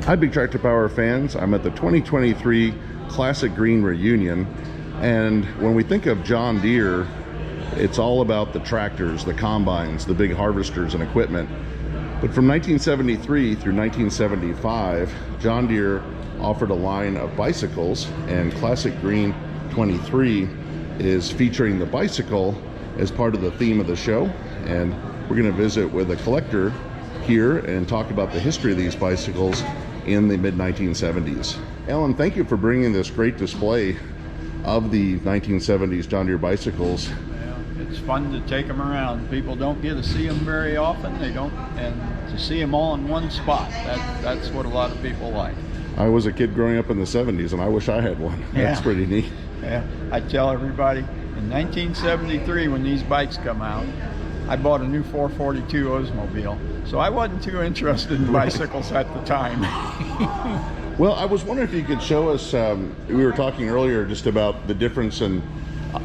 Hi, Big Tractor Power fans. I'm at the 2023 Classic Green Reunion, and when we think of John Deere, it's all about the tractors, the combines, the big harvesters and equipment. But from 1973 through 1975, John Deere offered a line of bicycles, and Classic Green 23 is featuring the bicycle as part of the theme of the show. And we're going to visit with a collector here and talk about the history of these bicycles in the mid-1970s. Alan, thank you for bringing this great display of the 1970s John Deere bicycles. Yeah, it's fun to take them around. People don't get to see them very often. They don't, and to see them all in one spot, that's what a lot of people like. I was a kid growing up in the 70s, and I wish I had one. That's pretty neat. Yeah, I tell everybody, in 1973 when these bikes come out, I bought a new 442 Oldsmobile, so I wasn't too interested in bicycles at the time. Well, I was wondering if you could show us, we were talking earlier just about the difference in,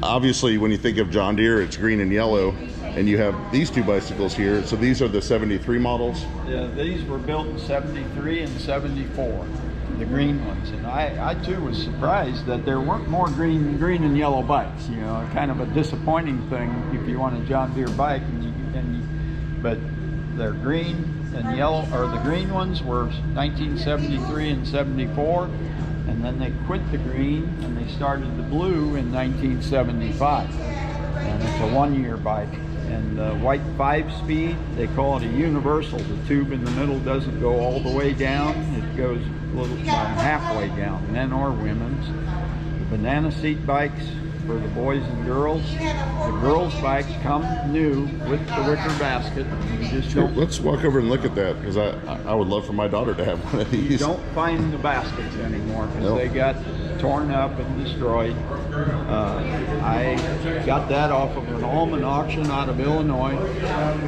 obviously when you think of John Deere, it's green and yellow, and you have these two bicycles here. So these are the 73 models? Yeah, these were built in 73 and 74, the green ones. And I too was surprised that there weren't more green and yellow bikes. You know, kind of a disappointing thing if you want a John Deere bike, but they're green and yellow, or the green ones were 1973 and 74, and then they quit the green and they started the blue in 1975. And it's a one-year bike. And the white 5-speed, they call it a universal. The tube in the middle doesn't go all the way down. It goes a little halfway down, men or women's. The banana seat bikes for the boys and girls. The girls' bikes come new with the wicker basket. You just don't, let's walk over and look at that, because I would love for my daughter to have one of these. you don't find the baskets anymore because they got torn up and destroyed. I got that off of an almond auction out of Illinois,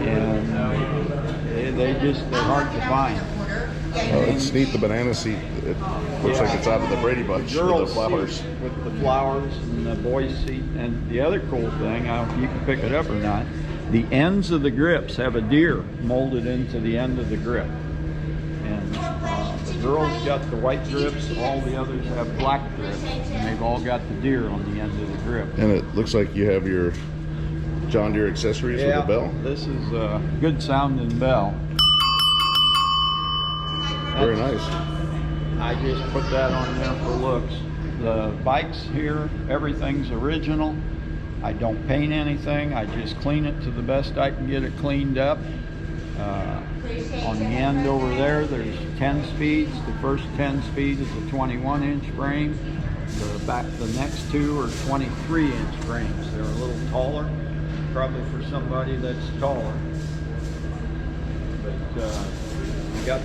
and they're hard to find. It's neat, the banana seat. It looks like it's out of the Brady Bunch with the flowers. With the flowers, and the boys' seat. And the other cool thing, I don't know if you can pick it up or not, the ends of the grips have a deer molded into the end of the grip. And the girls got the white grips, all the others have black grips, and they've all got the deer on the end of the grip. And it looks like you have your John Deere accessories with a bell. This is a good sounding bell. Very nice. I just put that on there for looks. The bikes here, everything's original. I don't paint anything. I just clean it to the best I can get it cleaned up. On the end over there, there's 10 speeds. The first 10 speed is a 21-inch frame. The next two are 23-inch frames. They're a little taller, probably for somebody that's taller. But I got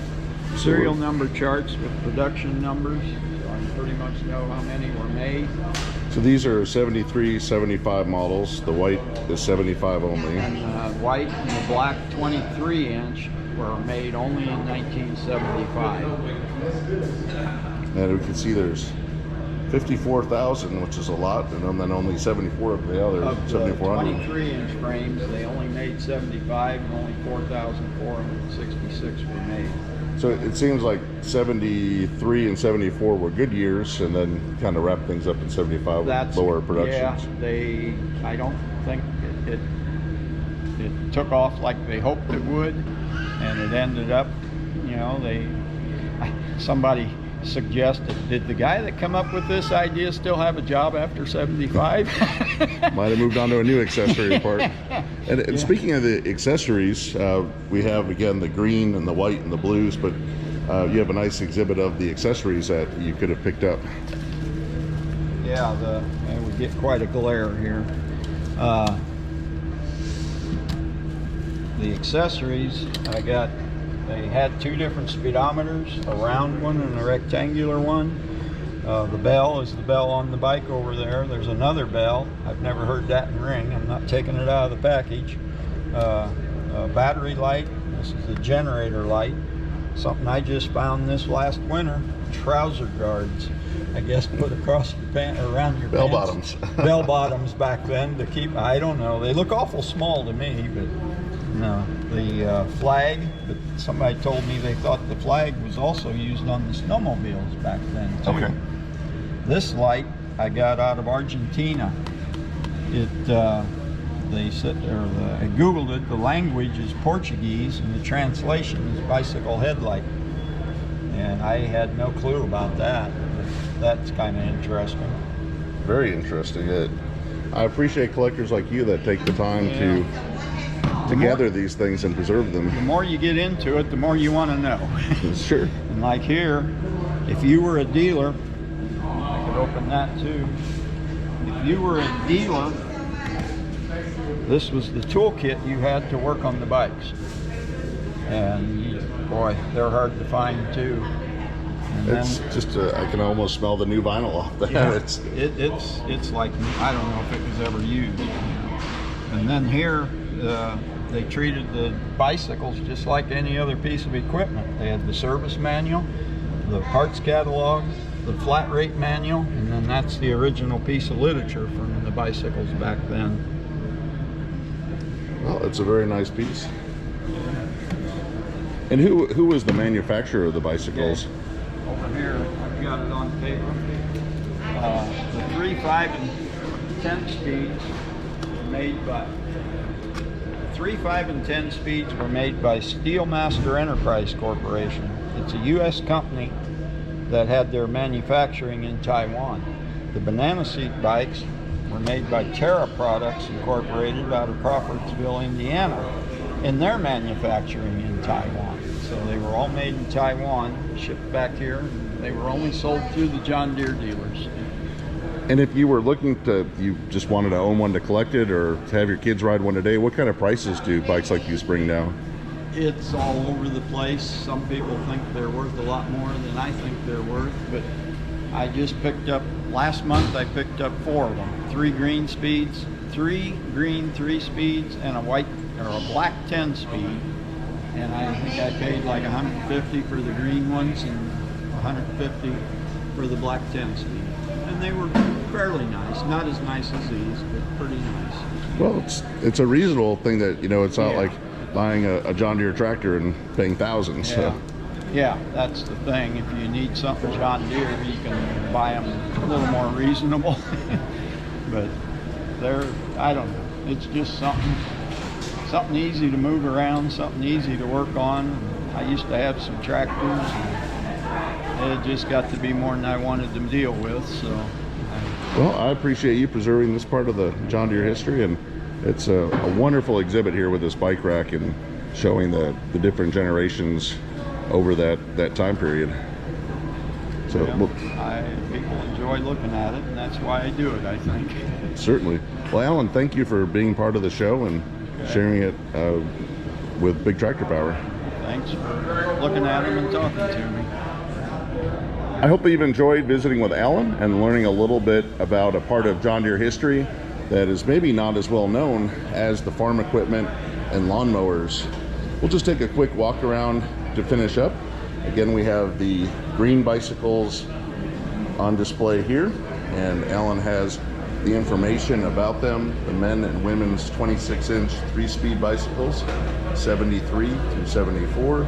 serial number charts with production numbers, so I pretty much know how many were made. So these are 73, 75 models. The white is 75 only. And the white and the black 23-inch were made only in 1975. And we can see there's 54,000, which is a lot, and then only 74 of the other. Of the 23-inch frames, they only made 75, and only 4,466 were made. So it seems like 73 and 74 were good years, and then kind of wrapped things up in 75 with lower productions. Yeah, I don't think it took off like they hoped it would, and it ended up, you know, somebody suggested, did the guy that come up with this idea still have a job after 75? Might have moved on to a new accessory part. And speaking of the accessories, we have again the green and the white and the blues, but you have a nice exhibit of the accessories that you could have picked up. Yeah, we get quite a glare here. The accessories they had two different speedometers, a round one and a rectangular one. The bell is the bell on the bike over there. There's another bell. I've never heard that ring. I'm not taking it out of the package. A battery light. This is the generator light. Something I just found this last winter. Trouser guards. I guess put across your pant, around your bell pants. Bottoms. Bell bottoms back then to keep, I don't know. They look awful small to me, but and the flag, but somebody told me they thought the flag was also used on the snowmobiles back then too. Okay. This light I got out of Argentina. They said, I Googled it, the language is Portuguese and the translation is bicycle headlight. And I had no clue about that. That's kind of interesting. Very interesting. I appreciate collectors like you that take the time to gather these things and preserve them. The more you get into it, the more you want to know. Sure. And like here, if you were a dealer, I could open that too. If you were a dealer, this was the toolkit you had to work on the bikes. And boy, they're hard to find too. And it's just I can almost smell the new vinyl off that. Yeah, it's like, I don't know if it was ever used. You know. And then here, they treated the bicycles just like any other piece of equipment. They had the service manual, the parts catalog, the flat rate manual, and then that's the original piece of literature from the bicycles back then. Well, it's a very nice piece. And who was the manufacturer of the bicycles? Okay. Over here, I've got it on paper. The 3, 5, and 10 speeds were made by 3, 5, and 10 speeds were made by Steelmaster Enterprise Corporation. It's a U.S. company that had their manufacturing in Taiwan. The banana seat bikes were made by Terra Products Incorporated out of Crawfordsville, Indiana, and their manufacturing in Taiwan. So they were all made in Taiwan, shipped back here, and they were only sold through the John Deere dealers. And if you were looking to, you just wanted to own one to collect it or to have your kids ride one today, what kind of prices do bikes like these bring down? It's all over the place. Some people think they're worth a lot more than I think they're worth, but I just picked up, last month I picked up 4 of them. 3 green speeds, 3 green 3 speeds, and a white or a black 10 speed. And I think I paid like $150 for the green ones and $150 for the black 10 speed. And they were fairly nice, not as nice as these, but pretty nice. Well, it's a reasonable thing that, you know, it's not like buying a John Deere tractor and paying thousands. Yeah. So. Yeah, that's the thing. If you need something John Deere, you can buy them a little more reasonable. But they're, I don't know, it's just something easy to move around, something easy to work on. I used to have some tractors, and it just got to be more than I wanted to deal with. So, well, I appreciate you preserving this part of the John Deere history, and it's a wonderful exhibit here with this bike rack and showing the different generations over that time period. So people enjoy looking at it, and that's why I do it, I think. Certainly. Well, Alan, thank you for being part of the show and sharing it with Big Tractor Power. Thanks for looking at them and talking to me. I hope that you've enjoyed visiting with Alan and learning a little bit about a part of John Deere history that is maybe not as well known as the farm equipment and lawnmowers. We'll just take a quick walk around to finish up. Again, we have the green bicycles on display here, and Alan has the information about them, the men and women's 26-inch 3-speed bicycles, 73 through 74,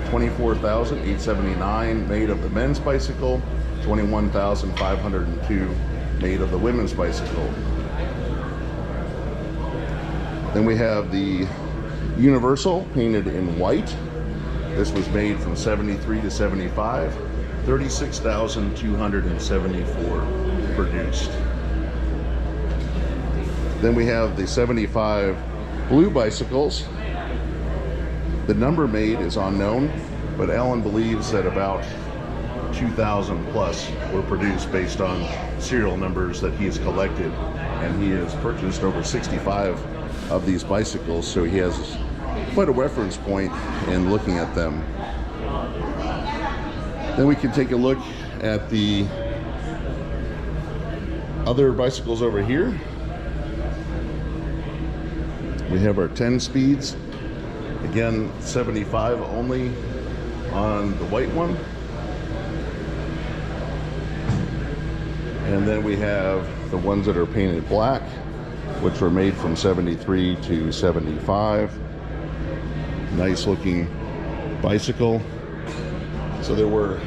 24,879 made of the men's bicycle, 21,502 made of the women's bicycle. Then we have the Universal painted in white. This was made from 73 to 75, 36,274 produced. Then we have the 75 blue bicycles. The number made is unknown, but Alan believes that about 2,000 plus were produced based on serial numbers that he has collected, and he has purchased over 65 of these bicycles, so he has quite a reference point in looking at them. Then we can take a look at the other bicycles over here. We have our 10 speeds. Again, 75 only on the white one. And then we have the ones that are painted black, which were made from 73 to 75. nice looking bicycle. So there were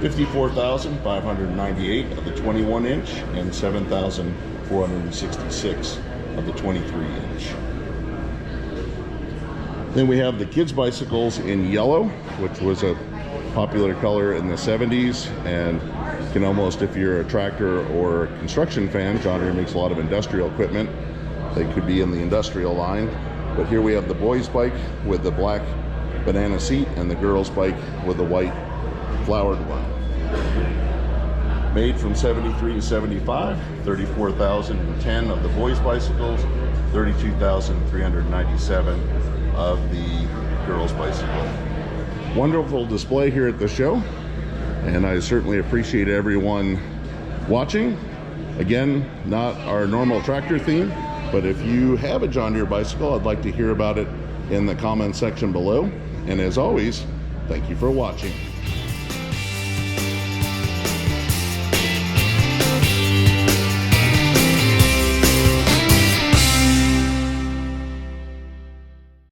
54,598 of the 21 inch and 7,466 of the 23 inch. Then we have the kids bicycles in yellow, which was a popular color in the 70s, and you can almost, if you're a tractor or construction fan, John Deere makes a lot of industrial equipment. They could be in the industrial line. But here we have the boys bike with the black banana seat and the girls bike with the white flowered one. Made from 73 to 75, 34,010 of the boys bicycles, 32,397 of the girls bicycle. Wonderful display here at the show, and I certainly appreciate everyone watching. Again, not our normal tractor theme, but if you have a John Deere bicycle, I'd like to hear about it in the comment section below. And as always, thank you for watching.